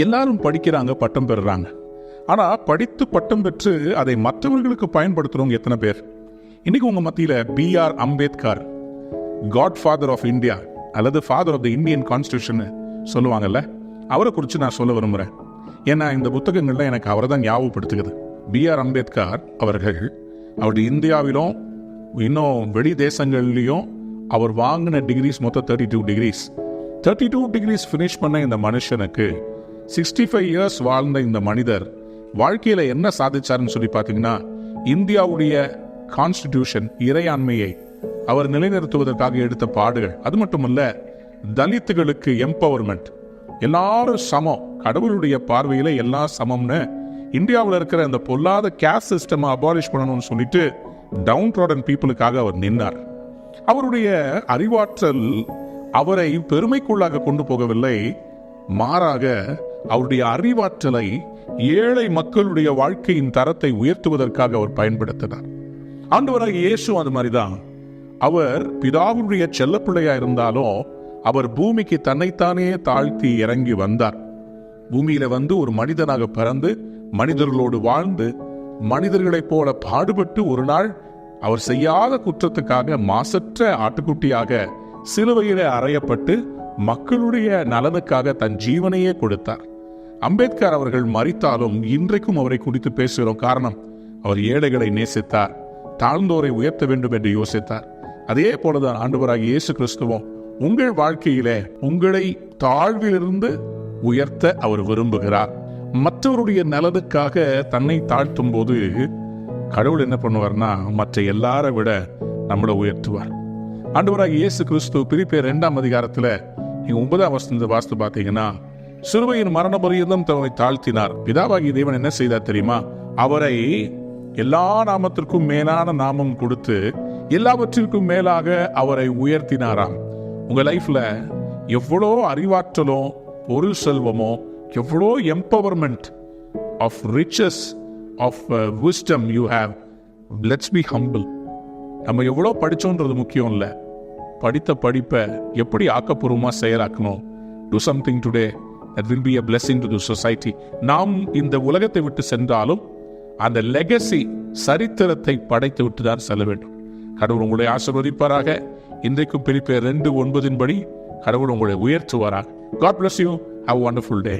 எல்லாரும் படிக்கிறாங்க, பட்டம் பெறுறாங்க. ஆனா படித்து பட்டம் பெற்று அதை மற்றவர்களுக்கு பயன்படுத்துறவங்க எத்தனை பேர்? இன்னைக்கு உங்க மத்தியில B.R. Ambedkar, godfather of India அல்லது father of the Indian constitution சொல்லுவாங்கல்ல, அவரை குறித்து நான் சொல்ல விரும்புகிறேன். ஏன்னா இந்த புத்தகங்கள்ல எனக்கு அவரை தான் ஞாபகப்படுத்துகிறது. B.R. அம்பேத்கர் அவர்கள் அவருடைய இந்தியாவிலும் இன்னும் வெளி தேசங்கள்லையும் அவர் வாங்கின டிகிரிஸ் மொத்தம் 32 டிகிரிஸ் ஃபினிஷ் பண்ண இந்த மனுஷனுக்கு 65 இயர்ஸ் வாழ்ந்த இந்த மனிதர் வாழ்க்கையில என்ன சாதிச்சாருன்னு சொல்லி பார்த்தீங்கன்னா, இந்தியாவுடைய கான்ஸ்டிடியூஷன் இறையாண்மையை அவர் நிலைநிறுத்துவதற்காக எடுத்த பாடுகள், அது மட்டுமல்ல தலித்துகளுக்கு எம்பவர்மெண்ட், எல்லாரும் சமம், கடவுளுடைய பார்வையில எல்லா சமம்னு இந்தியாவில் இருக்கிற அந்த பொல்லாத கேஸ்ட் சிஸ்டம் அபாலிஷ் பண்ணணும்னு சொல்லிட்டு டவுன் ட்ராடன் பீப்புளுக்காக அவர் நின்றார். அவருடைய அறிவாற்றல் அவரை பெருமைக்குள்ளாக கொண்டு போகவில்லை, மாறாக அவருடைய அறிவாற்றலை ஏழை மக்களுடைய வாழ்க்கையின் தரத்தை உயர்த்துவதற்காக அவர் பயன்படுத்தினார். ஆண்டவராகிய இயேசு அது மாதிரிதான். அவர் பிதாவுடைய செல்லப்பிள்ளையா இருந்தாலும் அவர் பூமிக்கு தன்னைத்தானே தாழ்த்தி இறங்கி வந்தார். பூமியில வந்து ஒரு மனிதனாக பிறந்து மனிதர்களோடு வாழ்ந்து மனிதர்களைப் போல பாடுபட்டு ஒரு நாள் அவர் செய்யாத குற்றத்துக்காக மாசற்ற ஆட்டுக்குட்டியாக சிலுவையிலே அறையப்பட்டு மக்களுடைய நலனுக்காக தன் ஜீவனையே கொடுத்தார். அம்பேத்கர் அவர்கள் மரித்தாலும் இன்றைக்கும் அவரை குறித்து பேசுகிறோம். காரணம், அவர் ஏழைகளை நேசித்தார், தாழ்ந்தோரை உயர்த்த வேண்டும் என்று யோசித்தார். அதே போலதான் ஆண்டவராகிய இயேசு கிறிஸ்துவும் உங்கள் வாழ்க்கையிலே உங்களை தாழ்விலிருந்து உயர்த்த அவர் விரும்புகிறார். மற்றவருடைய நலனுக்காக தன்னை தாழ்த்தும் போது கடவுள் என்ன பண்ணுவார்னா, மற்ற எல்லாரை விட நம்மளை உயர்த்துவார். ஆண்டவராகிய இயேசு கிறிஸ்து பிலிப்பியர் 2ஆம் அதிகாரத்துல 9ஆம் வசனத்தை வாசித்து பார்த்தீங்கன்னா, சிலுவையின் மரண பரியந்தம் தன்னை தாழ்த்தினார். பிதாவாகிய தேவன் என்ன செய்தார் தெரியுமா? அவரை எல்லா நாமத்திற்கும் மேலான நாமம் கொடுத்து எல்லாவற்றிற்கும் மேலாக அவரை உயர்த்தினாராம். உங்க லைஃப்ல எவ்வளோ அறிவாற்றலோ பொருள் செல்வமோ, எவ்வளோ empowerment of riches of wisdom you have, let's be humble. நம்ம எவ்வளோ படித்தோன்றது முக்கியம் இல்லை, படித்த படிப்பை எப்படி ஆக்கப்பூர்வமாக செயலாக்கணும். Do something today that will be a blessing to the society. நாம் இந்த உலகத்தை விட்டு சென்றாலும் அந்த லெகசி சரித்திரத்தை படைத்து விட்டு தான் செல்ல வேண்டும். கடவுள் உங்களை ஆசீர்வதிப்பாராக. இன்றைக்கும் பிலிப்பியர் 2:9 படி கடவுள் உங்களை உயர்த்துவாராக. God bless you. Have a wonderful day.